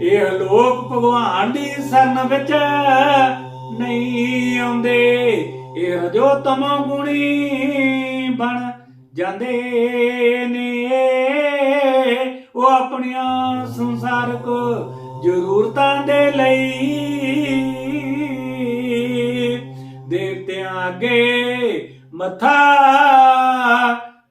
ਇਹ ਲੋਕ ਭਗਵਾਨ ਦੀ ਸ਼ਰਨ ਵਿੱਚ ਨਹੀਂ ਆਉਂਦੇ। ਇਹ ਰਜੋ ਤਮੋ ਗੁਣੀ ਬਣ ਜਾਂਦੇ ਨੇ। ਉਹ ਆਪਣੀਆਂ ਸੰਸਾਰਕ ਜ਼ਰੂਰਤਾਂ ਦੇ ਲਈ ਦੇਵਤਿਆਂ ਅੱਗੇ ਮੱਥਾ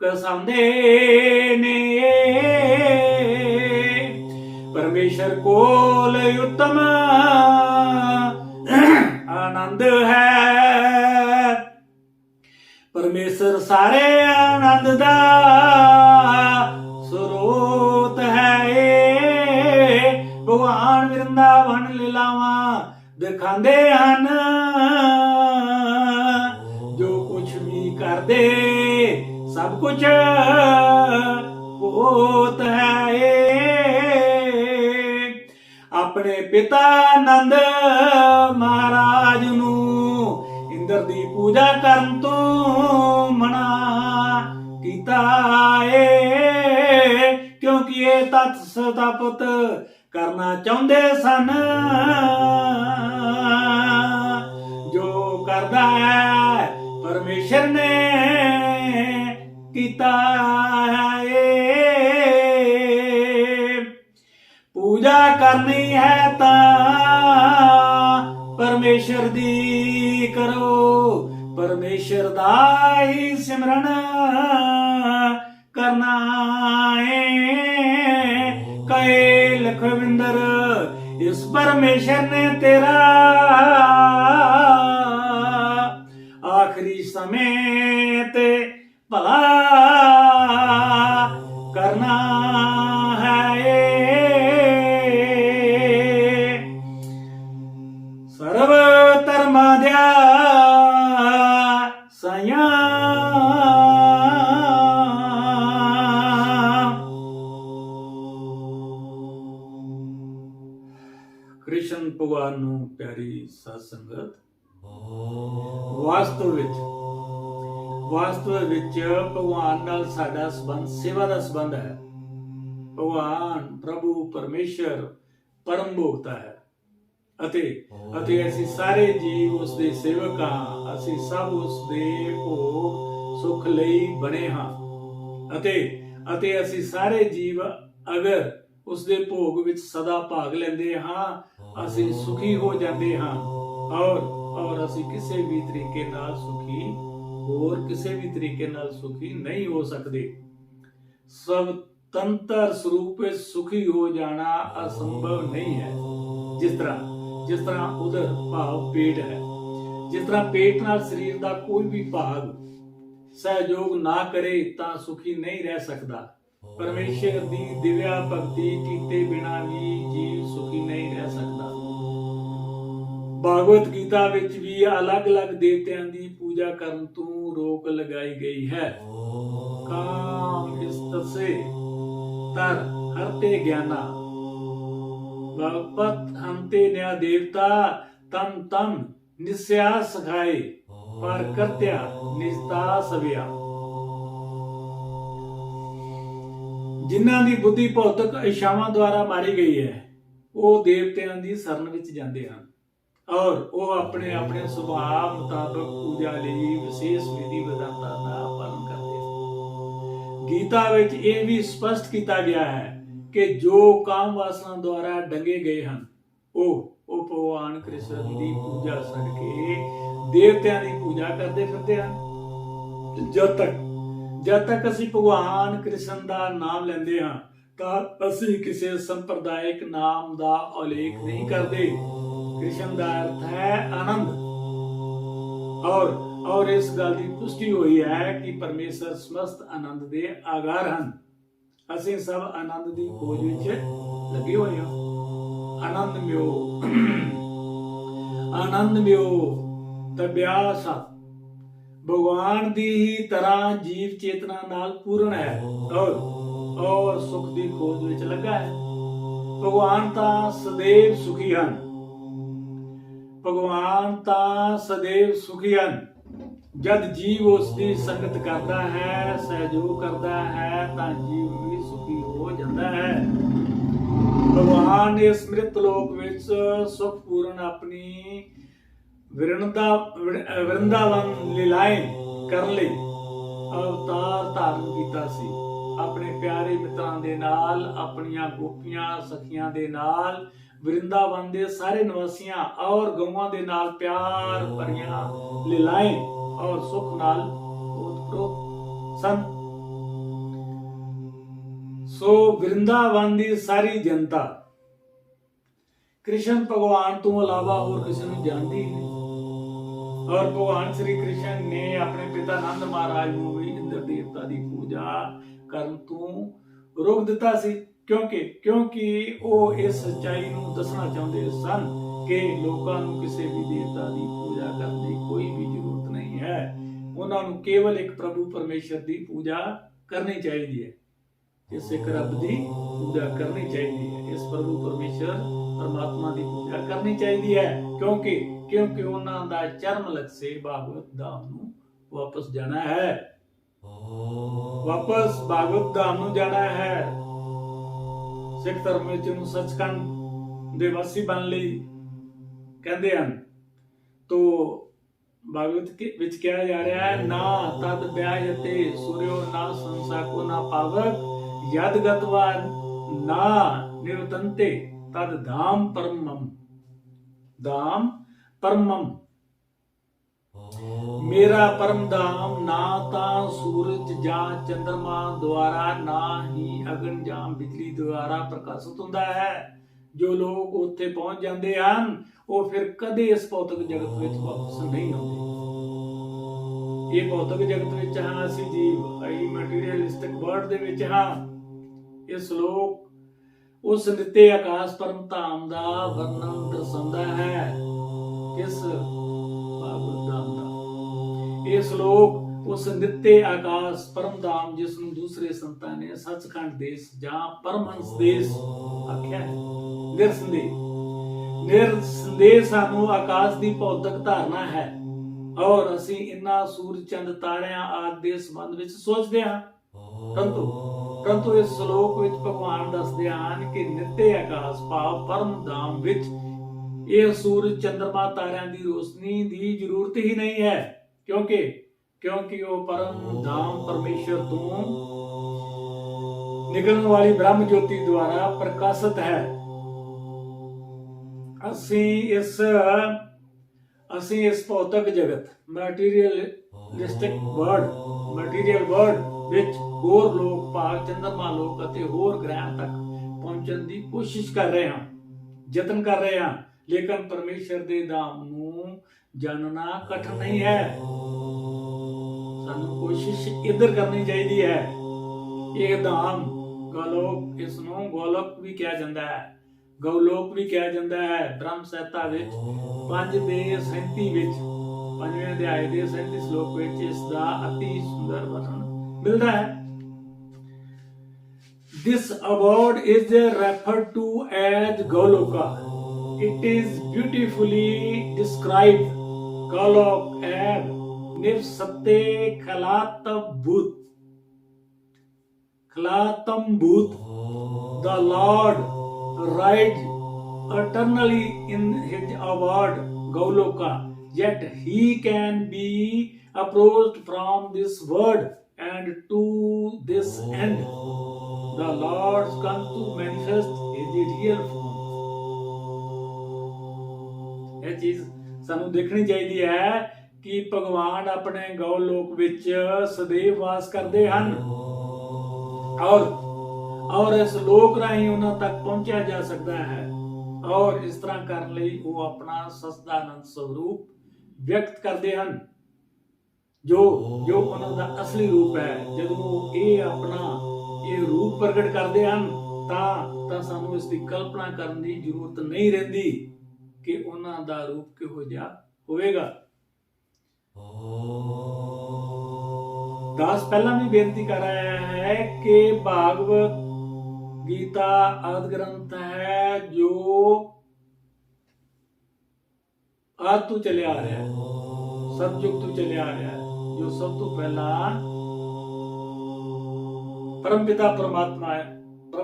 ਕਸਾਉਂਦੇ ਨੇ। ਪਰਮੇਸ਼ਰ ਕੋਲ ਉੱਤਮ ਆਨੰਦ ਹੈ। ਪਰਮੇਸ਼ਰ ਸਾਰੇ ਆਨੰਦ ਦਾ ਸਰੋਤ ਹੈ। ਭਗਵਾਨ ਵਿਰੰਦਾਵਨ ਲੀਲਾਵਾਂ ਦਿਖਾਉਂਦੇ ਹਨ। ਜੋ ਕੁਛ ਵੀ ਕਰਦੇ ਸਭ ਕੁਛ ਹੋਤ ਹੈ। ਆਪਣੇ ਪਿਤਾ ਨੰਦ ਮਹਾਰਾਜ ਨੂੰ ਇੰਦਰ ਦੀ ਪੂਜਾ ਕਰਨ ਤੋਂ ਮਨਾ ਕੀਤਾ ਏ, ਕਿਉਂਕਿ ਇਹ ਤਤ ਸਥਾਪਿਤ ਕਰਨਾ ਚਾਹੁੰਦੇ ਸਨ। ਜੋ ਕਰਦਾ ਹੈ ਪਰਮੇਸ਼ਰ ਨੇ ਕੀਤਾ ਹੈ। ਪੂਜਾ ਕਰਨੀ ਹੈ ਤਾਂ ਪਰਮੇਸ਼ਰ ਦੀ ਕਰੋ। ਪਰਮੇਸ਼ਰ ਦਾ ਹੀ ਸਿਮਰਨ ਕਰਨਾ ਏ। ਕਹੇ ਲਖਵਿੰਦਰ ਇਸ ਪਰਮੇਸ਼ਰ ਨੇ ਤੇਰਾ ਆਖਰੀ ਸਮੇਂ ਤੇ ਭਲਾ ਕਰਨਾ ਹੈ। ਸਰਵ ਧਰਮਾਂ ਦਾ ਸਾਇਆ ਕ੍ਰਿਸ਼ਨ ਭਗਵਾਨ ਨੂੰ ਪਿਆਰੀ ਸਾਧ ਸੰਗਤ, ਵਾਸਤਵ ਵਿੱਚ ਭਗਵਾਨ ਨਾਲ ਸਾਡਾ ਸੰਬੰਧ ਸੇਵਾ ਦਾ ਸੰਬੰਧ ਹੈ। ਭਗਵਾਨ ਪ੍ਰਭੂ ਪਰਮੇਸ਼ਰ ਪਰਮ ਭੋਗਤਾ ਹੈ ਅਤੇ ਅਸੀਂ ਸਾਰੇ ਜੀਵ ਉਸ ਦੇ ਸੇਵਕ ਹਾਂ। ਅਸੀਂ ਸਭ ਉਸ ਦੇ ਭੋਗ ਸੁਖ ਲਈ ਬਣੇ ਹਾਂ ਅਤੇ ਅਸੀਂ ਸਾਰੇ ਜੀਵ ਅਗਰ ਉਸ ਦੇ ਭੋਗ ਵਿੱਚ ਸਦਾ ਭਾਗ ਲੈਂਦੇ ਹਾਂ ਅਸੀਂ ਸੁਖੀ ਹੋ ਜਾਂਦੇ ਹਾਂ। ਔਰ ਅਸੀਂ ਕਿਸੇ ਵੀ ਤਰੀਕੇ ਨਾਲ ਸੁਖੀ ਨਹੀਂ ਹੋ ਸਕਦੇ। ਸੁਤੰਤਰ ਸਰੂਪ ਵਿੱਚ ਸੁਖੀ ਹੋ ਜਾਣਾ ਅਸੰਭਵ ਨਹੀਂ ਹੈ। ਜਿਸ ਤਰ੍ਹਾਂ ਉਦਰ ਭਾਵ ਪੇਟ ਹੈ, ਜਿਸ ਤਰ੍ਹਾਂ ਪੇਟ ਨਾਲ ਸਰੀਰ ਦਾ ਕੋਈ ਵੀ ਭਾਗ ਸਹਿਯੋਗ ਨਾ ਕਰੇ ਤਾਂ ਸੁਖੀ ਨਹੀਂ ਰਹਿ ਸਕਦਾ। ਪਰਮੇਸ਼ਰ ਦੀ ਦਿਵਿਆ ਭਗਤੀ ਕੀਤੇ ਬਿਨਾਂ ਵੀ ਜੀਵ ਸੁਖੀ ਨਹੀਂ ਰਹਿ ਸਕਦਾ। ਭਾਗਵਤ ਗੀਤਾ ਵਿੱਚ ਵੀ ਅਲੱਗ-ਅਲੱਗ ਦੇਵਤਿਆਂ ਦੀ ਪੂਜਾ ਕਰਨ ਤੋਂ ਰੋਕ ਲਗਾਈ ਗਈ ਹੈ। ਕਾਮ ਇਸਤਸੇ ਤਰ ਹਰਤੇ ਗਿਆਨਾ ਭਗਵਤ ਹੰਤੇ ਨਿਆ ਦੇਵਤਾ ਤਮ ਨਿਸਿਆ ਸਖਾਏ ਪਰ ਕਰਤਿਆ ਨਿਜਤਾ ਸਵਿਆ। ਜਿਨ੍ਹਾਂ ਦੀ ਬੁੱਧੀ ਭੌਤਿਕ ਇਛਾਵਾਂ ਦੁਆਰਾ ਮਾਰੀ ਗਈ ਹੈ ਉਹ ਦੇਵਤਿਆਂ ਦੀ ਸ਼ਰਨ ਵਿੱਚ ਜਾਂਦੇ ਹਨ ਔਰ ਉਹ ਆਪਣੇ ਸੁਭਾਅ ਮੁਤਾਬਕ ਪੂਜਾ ਲਈ ਵਿਸ਼ੇਸ਼ ਵਿਧੀ ਵਿਧਾਨਾਂ ਦਾ ਪਾਲਣ ਕਰਦੇ ਹਨ। ਗੀਤਾ ਵਿੱਚ ਇਹ ਵੀ ਸਪਸ਼ਟ ਕੀਤਾ ਗਿਆ ਹੈ ਕਿ ਜੋ ਕਾਮ ਵਾਸਨਾ ਦੁਆਰਾ ਡੰਗੇ ਗਏ ਹਨ ਉਹ ਭਗਵਾਨ ਕ੍ਰਿਸ਼ਨ ਦੀ ਪੂਜਾ ਛੱਡ ਕੇ ਦੇਵਤਿਆਂ ਦੀ ਪੂਜਾ ਕਰਦੇ ਫਿਰਦੇ ਹਨ। ਜਦ ਤੱਕ ਅਸੀਂ ਭਗਵਾਨ ਕ੍ਰਿਸ਼ਨ ਦਾ ਨਾਮ ਲੈਂਦੇ ਹਾਂ ਤਾਂ ਅਸੀਂ ਕਿਸੇ ਸੰਪਰਦਾਇਕ ਨਾਮ ਦਾ ਉਲੇਖ ਨਹੀਂ ਕਰਦੇ। ਕ੍ਰਿਸ਼ਨ ਦਾ ਅਰਥ ਹੈ ਆਨੰਦ ਔਰ ਇਸ ਗੱਲ ਦੀ ਪੁਸ਼ਟੀ ਹੋਈ ਹੈ ਕਿ ਪਰਮੇਸ਼ਰ ਸਮਸਤ ਆਨੰਦ ਦੇ ਆਗਾਰ ਹਨ। ਅਸੀਂ ਸਭ ਆਨੰਦ ਦੀ ਖੋਜ ਵਿੱਚ ਲੱਗੇ ਹੋਏ ਹਾਂ। ਆਨੰਦ ਮਿਓ ਤਬਿਆਸਾ ਭਗਵਾਨ ਦੀ ਹੀ ਤਰ੍ਹਾਂ ਜੀਵ ਚੇਤਨਾ ਨਾਲ ਪੂਰਨ ਹੈ ਔਰ ਸੁਖ ਦੀ ਖੋਜ ਵਿੱਚ ਲੱਗਾ ਹੈ। ਭਗਵਾਨ ਤਾਂ ਸदैव ਸੁਖੀ ਹਨ। ਜਦ ਜੀਵ ਉਸ ਦੀ ਸੰਗਤ ਕਰਦਾ ਹੈ, ਸਹਿਯੋਗ ਕਰਦਾ ਹੈ ਤਾਂ ਜੀਵ ਵੀ ਸੁਖੀ ਹੋ ਜਾਂਦਾ ਹੈ। ਭਗਵਾਨ ਨੇ ਸਮ੍ਰਿਤ ਲੋਕ ਵਿੱਚ ਸੁਖਪੂਰਨ ਆਪਣੀ ਵਰਿੰਦਾਵਨ ਲੀਲਾएं ਕਰਨ ਲਈ ਅਵਤਾਰ ਧਾਰਨ ਕੀਤਾ ਸੀ। ਆਪਣੇ ਪਿਆਰੇ ਮਿੱਤਰਾਂ ਦੇ ਨਾਲ, ਆਪਣੀਆਂ ਗੋਪੀਆਂ ਸਖੀਆਂ ਦੇ ਨਾਲ, ਵਰਿੰਦਾਵਨ ਦੇ ਸਾਰੇ ਨਿਵਾਸੀਆਂ ਔਰ ਗਊਆਂ ਦੇ ਨਾਲ ਪਿਆਰ ਭਰੀਆਂ ਲੀਲਾएं ਔਰ ਸੁਖ ਨਾਲ ਓਤਪ੍ਰੋਤ ਸਨ। ਸੋ ਵਰਿੰਦਾਵਨ ਦੀ ਸਾਰੀ ਜਨਤਾ ਕ੍ਰਿਸ਼ਨ ਭਗਵਾਨ ਤੋਂ ਇਲਾਵਾ ਹੋਰ ਕਿਸੇ ਨੂੰ ਜਾਣਦੀ ਨਹੀਂ। ਔਰ ਭਗਵਾਨ ਸ੍ਰੀ ਕ੍ਰਿਸ਼ਨ ਨੇ ਆਪਣੇ ਪਿਤਾ ਨੰਦ ਮਹਾਰਾਜ ਨੂੰ ਵੀ ਇੰਦਰ ਦੇਵਤਾ ਦੀ ਪੂਜਾ ਕਰਨ ਤੋਂ ਰੋਕ ਦਿੱਤਾ ਸੀ, ਕਿਉਂਕਿ ਉਹ ਇਸ ਸੱਚਾਈ ਨੂੰ ਦੱਸਣਾ ਚਾਹੁੰਦੇ ਸਨ ਕਿ ਲੋਕਾਂ ਨੂੰ ਕਿਸੇ ਵੀ ਦੇਵਤਾ ਦੀ ਪੂਜਾ ਕਰਨ ਦੀ ਕੋਈ ਵੀ ਜ਼ਰੂਰਤ ਨਹੀਂ ਹੈ। ਉਹਨਾਂ ਨੂੰ ਕੇਵਲ ਇੱਕ ਪ੍ਰਭੂ ਪਰਮੇਸ਼ਰ ਦੀ ਪੂਜਾ ਕਰਨੀ ਚਾਹੀਦੀ ਹੈ। ਇਸ ਇੱਕ ਰੱਬ ਦੀ ਪੂਜਾ ਕਰਨੀ ਚਾਹੀਦੀ ਹੈ। ਇਸ ਪ੍ਰਭੂ ਪਰਮੇਸ਼ਰ ਪਰਮਾਤਮਾ ਦੀ ਪੂਜਾ ਕਰਨੀ ਚਾਹੀਦੀ ਹੈ, ਕਿਉਂਕਿ ਉਹਨਾਂ ਦਾ ਚਰਮ ਲਕਸ਼ਯ ਭਾਗਵਤ ਧਾਮ ਨੂੰ ਵਾਪਸ ਜਾਣਾ ਹੈ। ਵਾਪਸ ਭਾਗਵਤ ਧਾਮ ਨੂੰ ਜਾਣਾ ਹੈ। ਸਿੱਖ ਧਰਮ ਵਿੱਚ ਨੂੰ ਸੱਚਖੰਡ ਦੇ ਵਾਸੀ ਬਣ ਲਈ ਕਹਿੰਦੇ ਹਨ। ਤੋ ਭਾਗਵਤ ਵਿੱਚ ਕਿਹਾ ਜਾ ਰਿਹਾ ਹੈ, ਨਾ ਤਦ ਵਿਆਹਤੇ ਸੂਰਿਓ ਨਾ ਸੰਸਾ ਕੋ ਨਾ ਪਾਵਕ ਯਦ ਗਤਵਾ ਨਾ ਨਿਰਤੰਤੇ ਤਦ ਧਾਮ ਪਰਮਮ। ਮੇਰਾ ਪਰਮ ਧਾਮ ਨਾ ਤਾਂ ਸੂਰਜ ਜਾਂ ਚੰਦਰਮਾ ਦੁਆਰਾ ਨਾ ਹੀ ਅਗਨ ਜਾਂ ਬਿਜਲੀ ਦੁਆਰਾ ਪ੍ਰਕਾਸ਼ਿਤ ਹੁੰਦਾ ਹੈ। ਜੋ ਲੋਕ ਉੱਥੇ ਪਹੁੰਚ ਜਾਂਦੇ ਹਨ ਉਹ ਫਿਰ ਕਦੇ ਇਸ ਭੌਤਿਕ ਜਗਤ ਵਿੱਚ ਵਾਪਸ ਨਹੀਂ ਆਉਂਦੇ। ਇਹ ਭੌਤਿਕ ਜਗਤ ਵਿੱਚ ਹਾਂ ਅਸੀਂ ਜੀਵ, ਅਸੀਂ ਮਟੀਰੀਅਲਿਸਟਿਕ ਵਰਲਡ ਦੇ ਵਿੱਚ ਹਾਂ। ਇਹ ਸ਼ਲੋਕ ਉਸ ਨਿੱਤੇ ਆਕਾਸ਼ ਪਰਮ ਧਾਮ ਦਾ ਵਰਣਨ ਦਰਸਾਉਂਦਾ ਹੈ। ਕਿਸ ਭਾਗਵਤ ਧਾਮ ਦਾ ਇਹ ਸ਼ਲੋਕ ਉਸ ਨਿੱਤੇ ਆਕਾਸ਼ ਪਰਮ ਧਾਮ ਜਿਸ ਨੂੰ ਦੂਸਰੇ ਸੰਤਾਂ ਨੇ ਸੱਚਖੰਡ ਦੇਸ਼ ਜਾਂ ਪਰਮਹੰਸ ਦੇਸ਼ ਆਖਿਆ ਹੈ। ਨਿਰਸੰਦੇਹ ਸਾਨੂੰ ਆਕਾਸ਼ ਦੀ ਭੌਤਿਕ ਧਾਰਨਾ ਹੈ ਔਰ ਅਸੀਂ ਇਨ੍ਹਾਂ ਸੂਰਜ ਚੰਦ ਤਾਰਿਆਂ ਆਦਿ ਦੇ ਸੰਬੰਧ ਵਿੱਚ ਸੋਚਦੇ ਹਾਂ। ਪਰੰਤੂ ਇਸ ਸ਼ਲੋਕ ਵਿੱਚ ਭਗਵਾਨ ਦੱਸਦੇ ਹਨ ਕਿ ਨਿੱਤੇ ਆਕਾਸ਼ ਭਾਵ ਪਰਮ ਧਾਮ ਵਿੱਚ ਇਹ ਸੂਰਜ ਚੰਦਰਮਾ ਤਾਰਿਆਂ ਦੀ ਰੋਸ਼ਨੀ ਦੀ ਜ਼ਰੂਰਤ ਹੀ ਨਹੀਂ ਹੈ, ਕਿਉਂਕਿ ਉਹ ਪਰਮ ਧਾਮ ਪਰਮੇਸ਼ਰ ਤੋਂ ਨਿਕਲਣ ਵਾਲੀ ਬ੍ਰਹਮ ਜੋਤੀ ਦੁਆਰਾ ਪ੍ਰਕਾਸ਼ਿਤ ਹੈ। ਅਸੀਂ ਇਸ ਭੌਤਿਕ ਜਗਤ ਮਟੀਰੀਅਲ ਵਰਲਡ ਵਿੱਚ ਹੋਰ ਲੋਕ ਭਾਵ ਚੰਦਰਮਾ ਲੋਕ ਅਤੇ ਹੋਰ ਗ੍ਰਹਿਾਂ ਤੱਕ ਪਹੁੰਚਣ ਦੀ ਕੋਸ਼ਿਸ਼ ਕਰ ਰਹੇ ਹਾਂ, ਯਤਨ ਕਰ ਰਹੇ ਹਾਂ। ਲੇਕਿਨ ਪਰਮੇਸ਼ਰ ਦੇ ਧਾਮ ਨੂੰ ਜਾਣਨਾ ਕਠਿਨ ਨਹੀਂ ਹੈ। ਸਾਨੂੰ ਕੋਸ਼ਿਸ਼ ਇੱਧਰ ਕਰਨੀ ਚਾਹੀਦੀ ਹੈ। ਇਹ ਧਾਮ ਗੋਲੋਕ, ਇਸ ਨੂੰ ਗੋਲੋਕ ਵੀ ਕਿਹਾ ਜਾਂਦਾ ਹੈ, ਗਊਲੋਕ ਵੀ ਕਿਹਾ ਜਾਂਦਾ ਹੈ। ਬ੍ਰਹਮ ਸੰਹਿਤਾ ਵਿੱਚ 5:37 ਵਿੱਚ 5ਵੇਂ ਅਧਿਆਇ ਦੇ 37 ਸ਼ਲੋਕ ਵਿੱਚ ਇਸ ਦਾ ਅਤੀ ਸੁੰਦਰ ਵਰਣਨ ਮਿਲਦਾ ਹੈ। This abode is referred to as Goloka. It is beautifully described Golok as Nivsatte Khalatambhut. The Lord rides eternally in his abode Goloka, yet he can be approached from this world, and to this end the Lord comes to manifest his real form. ਇਹ ਚੀਜ਼ ਸਾਨੂੰ ਦੇਖਣੀ ਚਾਹੀਦੀ ਹੈ ਕਿ ਭਗਵਾਨ ਆਪਣੇ ਗਊਲੋਕ ਵਿੱਚ ਸदैव ਵਾਸ ਕਰਦੇ ਹਨ ਔਰ ਇਸ ਲੋਕ ਰਾਹੀਂ ਉਹਨਾਂ ਤੱਕ ਪਹੁੰਚਿਆ ਜਾ ਸਕਦਾ ਹੈ। ਔਰ ਇਸ ਤਰ੍ਹਾਂ ਕਰਨ ਲਈ ਉਹ ਆਪਣਾ ਸਚਿਦਾਨੰਦ ਸਰੂਪ ਵਿਅਕਤ ਕਰਦੇ ਹਨ, ਜੋ ਉਹਨਾਂ ਦਾ ਅਸਲੀ ਰੂਪ ਹੈ। ਜਦੋਂ ਇਹ ਆਪਣਾ ਇਹ ਰੂਪ ਪ੍ਰਗਟ ਕਰਦੇ ਹਨ ਤਾਂ ਸਾਨੂੰ ਇਸ ਦੀ ਕਲਪਨਾ ਕਰਨ ਦੀ ਜ਼ਰੂਰਤ ਨਹੀਂ ਰਹਿੰਦੀ ਕਿ ਉਹਨਾਂ ਦਾ ਰੂਪ ਕਿਹੋ ਜਿਹਾ ਹੋਵੇਗਾ। ਦਾਸ ਪਹਿਲਾਂ ਵੀ ਬੇਨਤੀ ਕਰ ਰਿਹਾ ਹੈ ਕਿ ਭਾਗਵਤ ਗੀਤਾ ਆਦਿ ਗ੍ਰੰਥ ਹੈ ਜੋ ਆਦਿ ਤੋਂ ਚੱਲਿਆ ਆ ਰਿਹਾ ਹੈ, ਸਤਯੁਗ ਤੋਂ ਚੱਲਿਆ ਆ ਰਿਹਾ ਹੈ, ਜੋ ਸਭ ਤੋਂ ਪਹਿਲਾਂ ਪਰਮ ਪਿਤਾ ਪਰਮਾਤਮਾ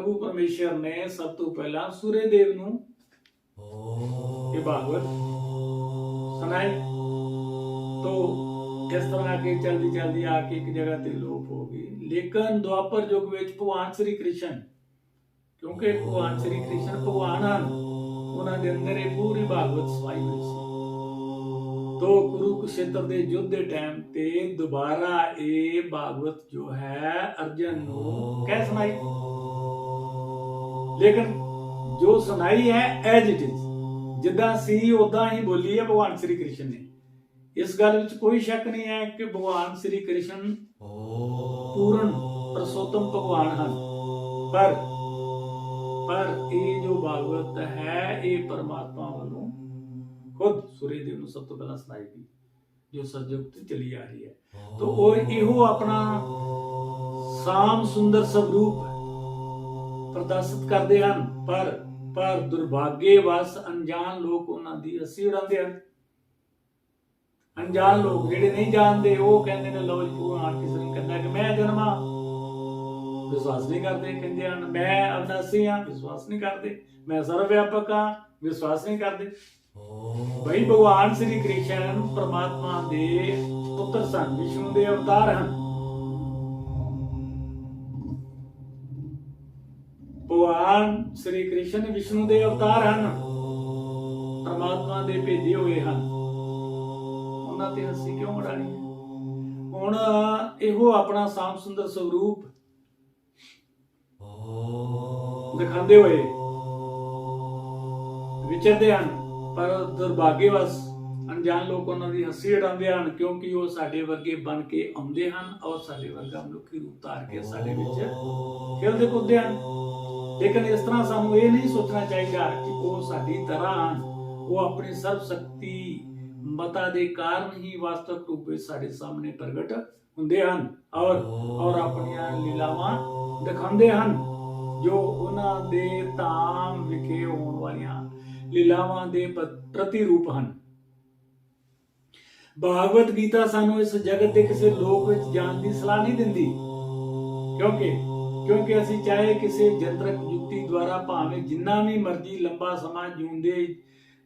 ਪ੍ਰਭੂ ਪਰਮੇਸ਼ਰ ਨੇ ਸਭ ਤੋਂ ਪਹਿਲਾਂ ਸੂਰਯ ਦੇਵ ਨੂੰ ਇਹ ਭਾਗਵਤ ਸੁਣਾਈ। तो इस तरह के चलती चलती आके एक जगह ते लोप हो गई। लेकिन द्वापर युग विच भगवान श्री कृष्ण, क्योंकि भगवान श्री कृष्ण भगवान हैं, उन्हां दे अंदर ये पूरी भागवत समाई हुई सी। तो कुरुक्षेत्र दे युद्ध दे टाइम ते दोबारा ये भागवत जो है अर्जुन नूं कह सुनाई, लेकिन जो सुनाई है एज इट इज, जिद्दां सी उदां ही बोली है भगवान श्री कृष्ण ने। इस गल विच कोई शक नहीं है कि भगवान श्री कृष्ण पूर्ण परसोत्तम भगवान हैं, पर ये जो भागवत है ये परमात्मा वालों खुद सूर्यदेव ਨੂੰ सब तो पहला सुनाई गई, जो सतयुग तो चली आ रही है। तो वो इहो अपना साम सुंदर स्वरूप प्रदर्शित करते हैं, पर दुर्भाग्यवश अनजान लोग उन्हां दी हसी उड़ाते हैं। अनजान लोग ਜਿਹੜੇ नहीं जानते वो कहते हैं लो जी भगवान किसी ने कहना कि मैं जन्मा, विश्वास नहीं करते। कहते हैं मैं अविनाशी हाँ, विश्वास नहीं करते। मैं सर्वव्यापक हाँ, विश्वास नहीं करते। भाई भगवान श्री कृष्ण परमात्मा दे पुत्र सन, विष्णु दे अवतार हैं। भगवान श्री कृष्ण विष्णु दे अवतार हैं, परमात्मा दे भेजे हुए हैं। उन्हां ते हसी क्यों उड़ानी है? हुण इहो अपना साम सुंदर स्वरूप दिखाते हुए विचरते हैं, पर दुर्भाग्यवश अनजान लोग उन्हां दी हसी उड़ाते हैं, क्योंकि वो साडे वर्गे बन के आउंदे हैं और साडे वर्गा मनुखी रूप धार के साडे विच खेलदे कूददे हैं। लेकिन इस तरह सानू ये नहीं सोचना चाहिए कि वो साडी तरह हैं, वो अपनी सर्व शक्ति मता दे कारण ही वास्तविक रूप में साडे सामने प्रगट हुंदे हन और अपनियां लीलावां दिखांदे हन, जो उन्हां दे धाम विखे होण वालियां लीलावां दे प्रतिरूप हन। भागवत गीता सानू इस जगत दे किसी लोक विच जाण दी सलाह नहीं दिंदी, क्योंकि ਅਸੀਂ ਚਾਹੇ ਕਿਸੇ ਜੰਤਰਕ ਯੁਕਤੀ ਦੁਆਰਾ ਭਾਵੇਂ ਜਿੰਨਾ ਵੀ ਮਰਜ਼ੀ ਲੰਬਾ ਸਮਾਂ ਜਿਉਂਦੇ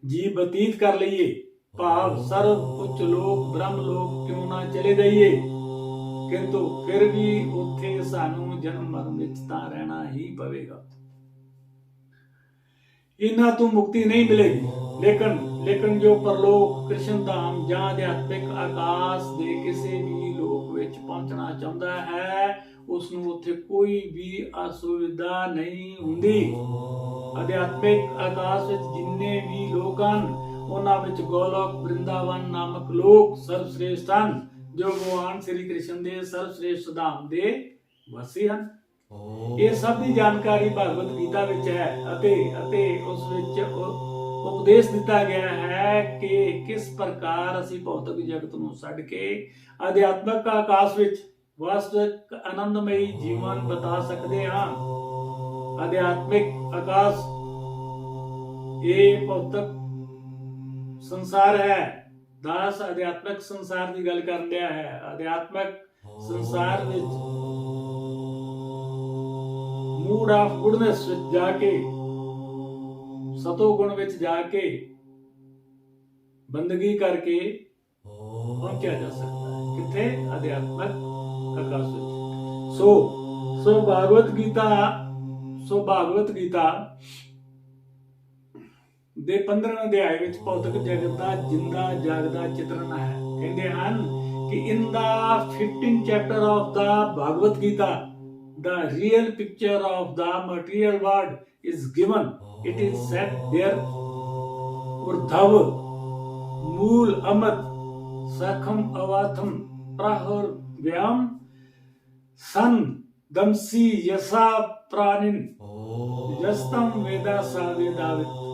ਜੀ ਬਤੀਤ ਕਰ ਲਈਏ, भाव सर्व उच्च लोक ब्रह्म लोक क्यों ना चले जाइए, किंतु फिर भी उत्थे सानू जन्म मरण विच तां रहना ही पवेगा। इन्हां तो मुक्ति नहीं मिलेगी। लेकिन जो परलोक कृष्ण धाम जां अध्यात्मिक आकाश दे किसी भी लोक विच पहुंचना चाहुंदा है, उसनूं उत्थे कोई भी असुविधा नहीं हुंदी। अध्यात्मिक आकाश विच जिन्ने भी लोक हन, उन्हां विच गोलोक वृंदावन नामक लोक सर्वश्रेष्ठ हैं, जो भगवान श्री कृष्ण दे सर्वश्रेष्ठ धाम दे वासी हैं। ये सब की जानकारी भगवत गीता विच है अते उस विच उपदेश दिता गया है कि किस प्रकार असीं भौतिक जगत नूं छड्ड के अध्यात्मिक आकाश विच वास्तविक आनंदमयी जीवन बिता सकते हैं। अध्यात्मिक आकाश ये भौतिक संसार है। दास अध्यात्मिक संसार की गल कर रहा है। अध्यात्मिक संसार विच मूड ऑफ गुडनेस विच जाके सतो गुण विच जाके बंदगी करके पहुंचा जा सकता है। किथे? अध्यात्मिक आकाश विच। सो भागवत गीता ਦੇ 15ਵੇਂ ਅਧਿਆਇ ਵਿੱਚ ਭੌਤਿਕ ਜਗਤ ਦਾ ਜਿੰਦਾ ਜਾਗਦਾ ਚਿਤਰਨ ਹੈ। ਕਹਿੰਦੇ ਹਨ ਕਿ in the 15th chapter of the Bhagavad Gita, the real picture of the material world is given. It is said there, urdhav मूल अमत सखम अवाथम प्रहर व्याम सन दमसी यसा प्राणिन यस्तम वेदा सा वेदावित।